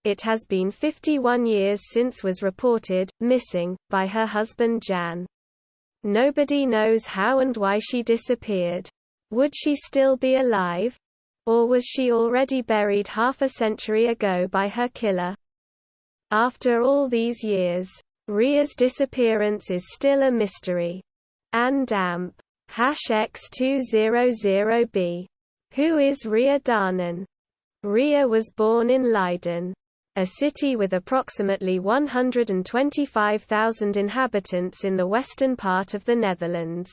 It has been 51 years since was reported missing by her husband Jan. Nobody knows how and why she disappeared. Would she still be alive? Or was she already buried half a century ago by her killer? After all these years, Ria's disappearance is still a mystery. Anne Damp #X200B. Who is Ria Daanen? Ria was born in Leiden, a city with approximately 125,000 inhabitants in the western part of the Netherlands.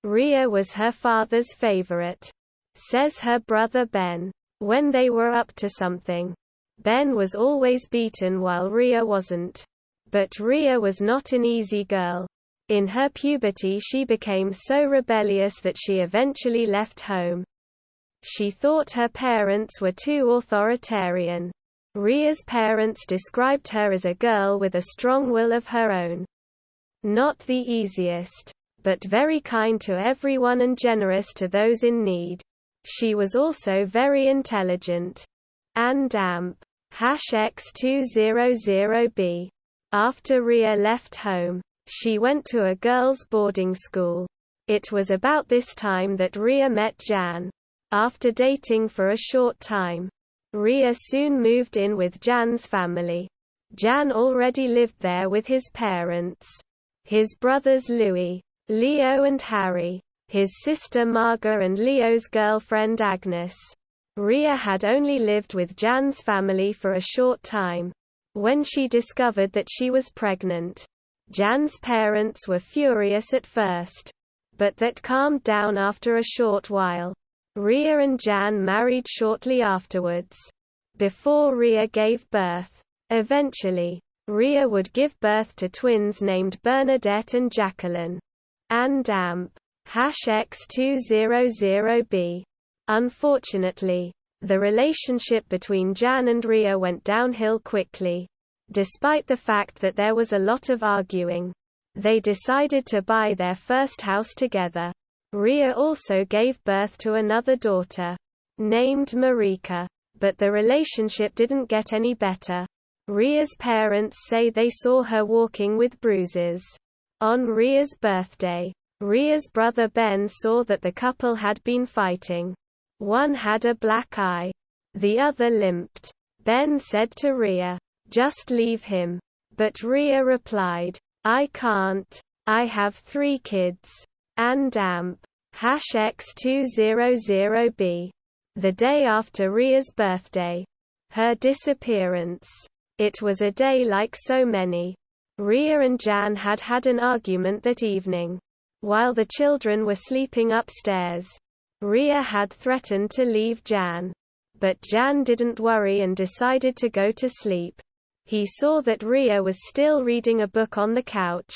Ria was her father's favorite. Says her brother Ben. When they were up to something, Ben was always beaten while Ria wasn't. But Ria was not an easy girl. In her puberty she became so rebellious that she eventually left home. She thought her parents were too authoritarian. Ria's parents described her as a girl with a strong will of her own. Not the easiest, but very kind to everyone and generous to those in need. She was also very intelligent. Anne Damp #X200B. After Ria left home, she went to a girls' boarding school. It was about this time that Ria met Jan. After dating for a short time, Ria soon moved in with Jan's family. Jan already lived there with his parents, his brothers Louis, Leo and Harry, his sister Marga and Leo's girlfriend Agnes. Ria had only lived with Jan's family for a short time. When she discovered that she was pregnant, Jan's parents were furious at first, but that calmed down after a short while. Ria and Jan married shortly afterwards. Before Ria gave birth. Eventually, Ria would give birth to twins named Bernadette and Jacqueline. Anne Damp #X200B. Unfortunately, the relationship between Jan and Ria went downhill quickly. Despite the fact that there was a lot of arguing, they decided to buy their first house together. Ria also gave birth to another daughter, named Marika, but the relationship didn't get any better. Ria's parents say they saw her walking with bruises. On Ria's birthday, Ria's brother Ben saw that the couple had been fighting. One had a black eye. The other limped. Ben said to Ria, "Just leave him." But Ria replied, "I can't. I have 3 kids." Anne Damp #X200B. The day after Ria's birthday. Her disappearance. It was a day like so many. Ria and Jan had had an argument that evening. While the children were sleeping upstairs, Ria had threatened to leave Jan. But Jan didn't worry and decided to go to sleep. He saw that Ria was still reading a book on the couch.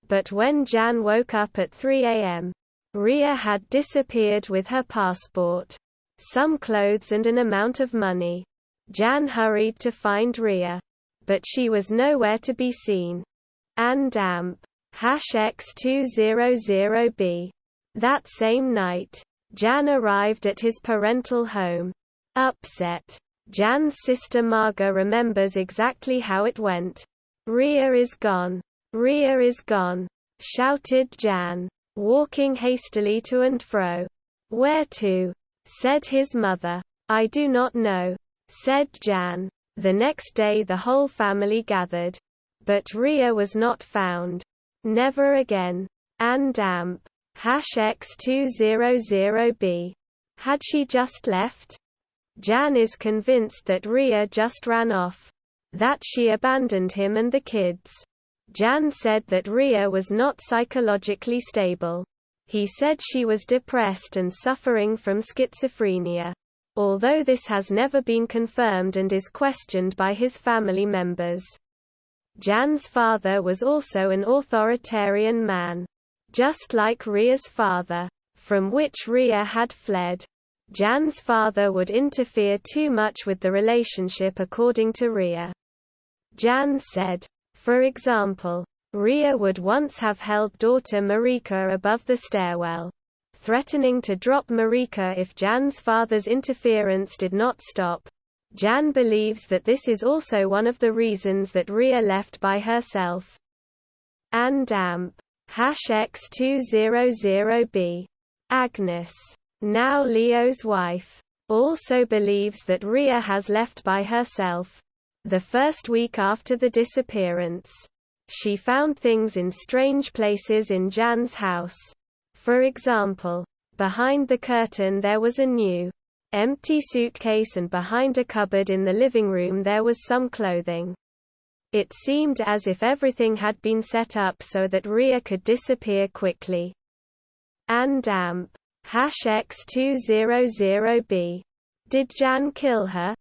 But when Jan woke up at 3 a.m., Ria had disappeared with her passport, some clothes and an amount of money. Jan hurried to find Ria, but she was nowhere to be seen. Anne Damp #X200B. That same night, Jan arrived at his parental home. Upset, Jan's sister Marga remembers exactly how it went. "Ria is gone. Ria is gone," shouted Jan, walking hastily to and fro. "Where to?" said his mother. "I do not know," said Jan. The next day the whole family gathered. But Ria was not found. Never again. Anne Damp #X200B. Had she just left? Jan is convinced that Ria just ran off. That she abandoned him and the kids. Jan said that Ria was not psychologically stable. He said she was depressed and suffering from schizophrenia. Although this has never been confirmed and is questioned by his family members. Jan's father was also an authoritarian man. Just like Ria's father, from which Ria had fled. Jan's father would interfere too much with the relationship according to Ria. Jan said, for example, Ria would once have held daughter Marika above the stairwell, threatening to drop Marika if Jan's father's interference did not stop. Jan believes that this is also one of the reasons that Ria left by herself. #amp #X200B. Agnes, now Leo's wife, also believes that Ria has left by herself. The first week after the disappearance, she found things in strange places in Jan's house. For example, behind the curtain there was a new, empty suitcase, and behind a cupboard in the living room there was some clothing. It seemed as if everything had been set up so that Ria could disappear quickly. #amp #X200B. Did Jan kill her?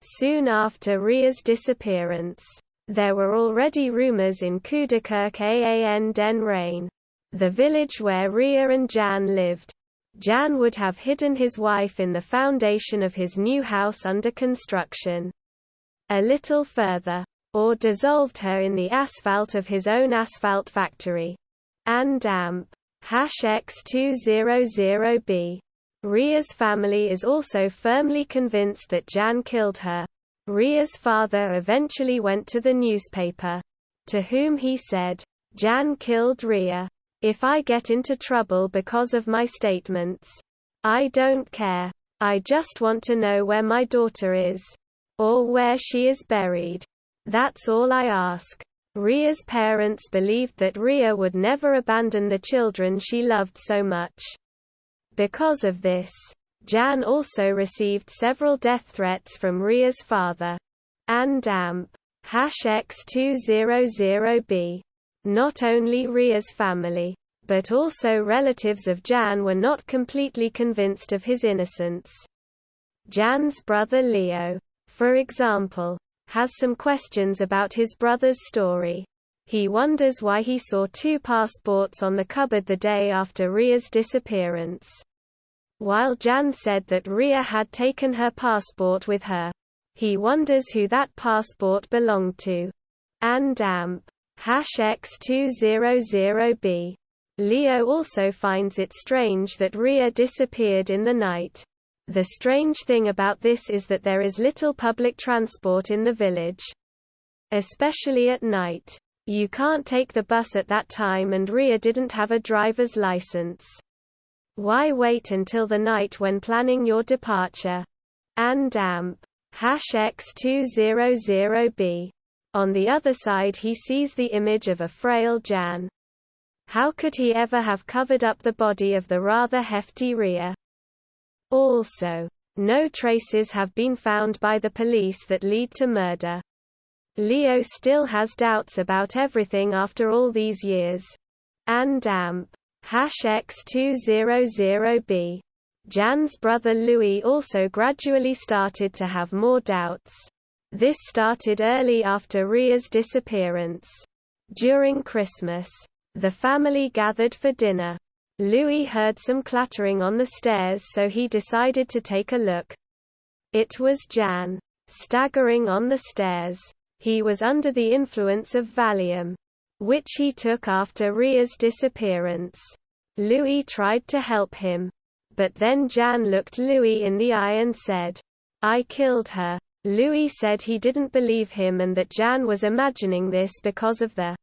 Soon after Ria's disappearance, there were already rumors in Kudakerk aan den Rijn, the village where Ria and Jan lived. Jan would have hidden his wife in the foundation of his new house under construction. A little further, or dissolved her in the asphalt of his own asphalt factory. #amp #X200B. Ria's family is also firmly convinced that Jan killed her. Ria's father eventually went to the newspaper, to whom he said, "Jan killed Ria. If I get into trouble because of my statements, I don't care. I just want to know where my daughter is, or where she is buried. That's all I ask." Ria's parents believed that Ria would never abandon the children she loved so much. Because of this, Jan also received several death threats from Ria's father. #amp #X200B. Not only Ria's family, but also relatives of Jan were not completely convinced of his innocence. Jan's brother Leo, for example, has some questions about his brother's story. He wonders why he saw 2 passports on the cupboard the day after Ria's disappearance. While Jan said that Ria had taken her passport with her, he wonders who that passport belonged to. #amp #X200B. Leo also finds it strange that Ria disappeared in the night. The strange thing about this is that there is little public transport in the village, especially at night. You can't take the bus at that time, and Ria didn't have a driver's license. Why wait until the night when planning your departure? #amp #X200B. On the other side, he sees the image of a frail Jan. How could he ever have covered up the body of the rather hefty Ria? Also, no traces have been found by the police that lead to murder. Leo still has doubts about everything after all these years. #amp #X200B. Jan's brother Louis also gradually started to have more doubts. This started early after Ria's disappearance. During Christmas, the family gathered for dinner. Louis heard some clattering on the stairs, so he decided to take a look. It was Jan, staggering on the stairs. He was under the influence of Valium, which he took after Ria's disappearance. Louis tried to help him, but then Jan looked Louis in the eye and said, "I killed her." Louis said he didn't believe him and that Jan was imagining this because of the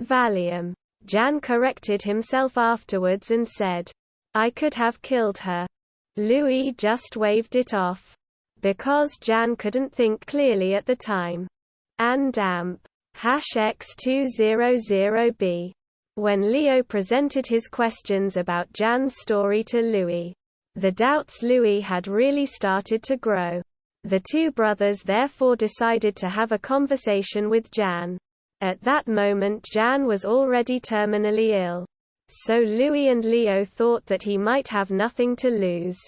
Valium. Jan corrected himself afterwards and said, "I could have killed her." Louis just waved it off, because Jan couldn't think clearly at the time. #amp #X200B. When Leo presented his questions about Jan's story to Louis, the doubts Louis had really started to grow. The two brothers therefore decided to have a conversation with Jan. At that moment Jan was already terminally ill, so Louis and Leo thought that he might have nothing to lose.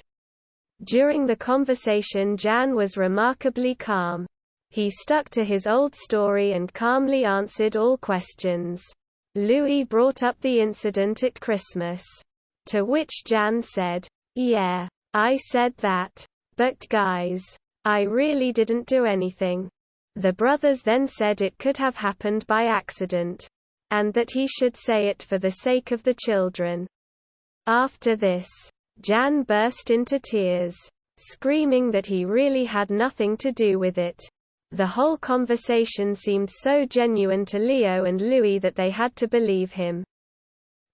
During the conversation Jan was remarkably calm. He stuck to his old story and calmly answered all questions. Louis brought up the incident at Christmas, to which Jan said, "Yeah, I said that. But guys, I really didn't do anything." The brothers then said it could have happened by accident, and that he should say it for the sake of the children. After this, Jan burst into tears. screaming that he really had nothing to do with it. The whole conversation seemed so genuine to Leo and Louis that they had to believe him.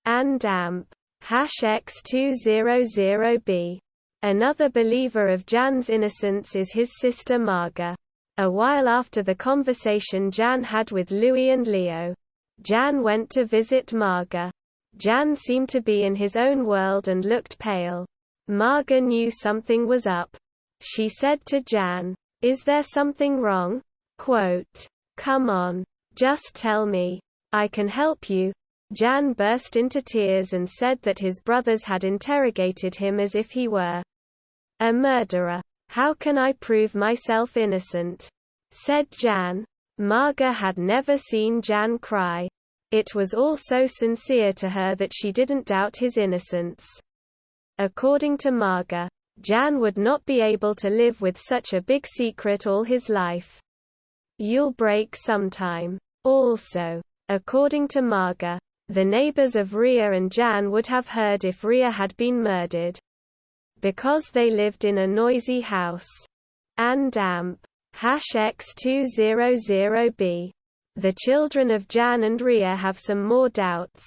And amp. #X200B. Another believer of Jan's innocence is his sister Marga. A while after the conversation Jan had with Louis and Leo, Jan went to visit Marga. Jan seemed to be in his own world and looked pale. Marga knew something was up. She said to Jan, "Is there something wrong? Quote, come on. Just tell me. I can help you." Jan burst into tears and said that his brothers had interrogated him as if he were a murderer. "How can I prove myself innocent?" said Jan. Marga had never seen Jan cry. It was all so sincere to her that she didn't doubt his innocence. According to Marga, Jan would not be able to live with such a big secret all his life. "You'll break sometime." Also, according to Marga, the neighbors of Ria and Jan would have heard if Ria had been murdered, because they lived in a noisy house. And amp. #X200B. The children of Jan and Ria have some more doubts.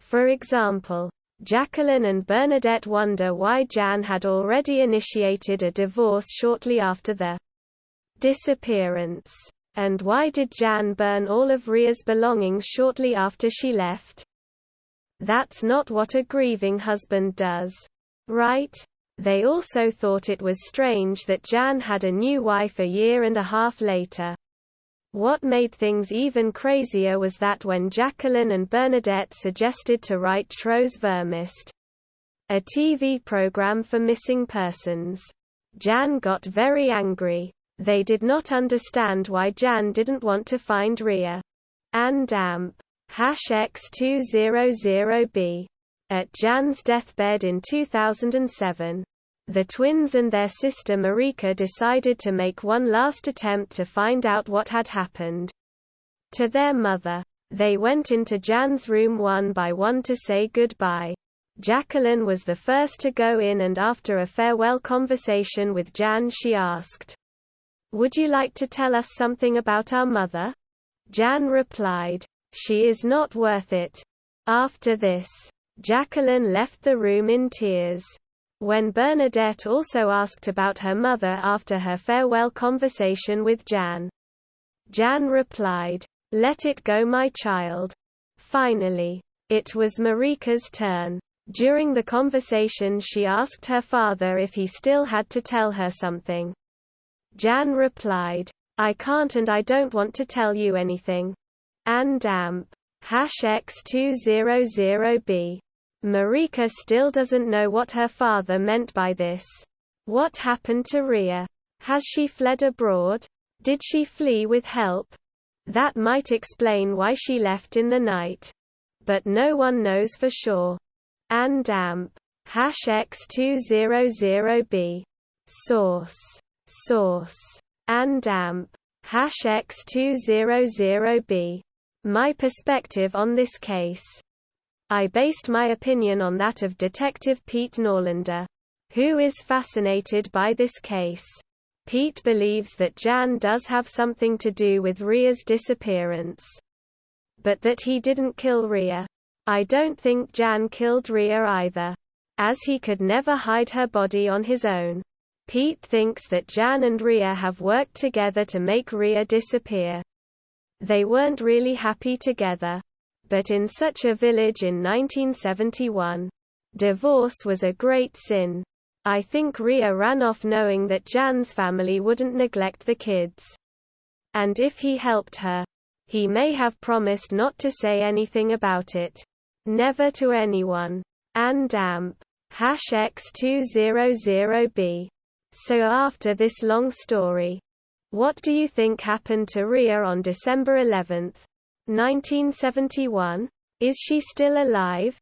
For example, Jacqueline and Bernadette wonder why Jan had already initiated a divorce shortly after the disappearance. And why did Jan burn all of Ria's belongings shortly after she left? That's not what a grieving husband does. Right? They also thought it was strange that Jan had a new wife a year and a half later. What made things even crazier was that when Jacqueline and Bernadette suggested to write Tro's Vermist, a TV program for missing persons, Jan got very angry. They did not understand why Jan didn't want to find Ria. And amp. #X200B. At Jan's deathbed in 2007, the twins and their sister Marika decided to make one last attempt to find out what had happened to their mother. They went into Jan's room one by one to say goodbye. Jacqueline was the first to go in, and after a farewell conversation with Jan, she asked, "Would you like to tell us something about our mother?" Jan replied, "She is not worth it." After this, Jacqueline left the room in tears. When Bernadette also asked about her mother after her farewell conversation with Jan, Jan replied, "Let it go, my child." Finally, it was Marika's turn. During the conversation, she asked her father if he still had to tell her something. Jan replied, "I can't, and I don't want to tell you anything." And amp. #X200B. Marika still doesn't know what her father meant by this. What happened to Ria? Has she fled abroad? Did she flee with help? That might explain why she left in the night. But no one knows for sure. And amp. #X200B. Source. And amp. #X200B. My perspective on this case. I based my opinion on that of Detective Pete Norlander, who is fascinated by this case. Pete believes that Jan does have something to do with Ria's disappearance, but that he didn't kill Ria. I don't think Jan killed Ria either, as he could never hide her body on his own. Pete thinks that Jan and Ria have worked together to make Ria disappear. They weren't really happy together. But in such a village in 1971, divorce was a great sin. I think Ria ran off knowing that Jan's family wouldn't neglect the kids. And if he helped her, he may have promised not to say anything about it. Never to anyone. And amp. #X200B. So after this long story, what do you think happened to Ria on December 11, 1971? Is she still alive?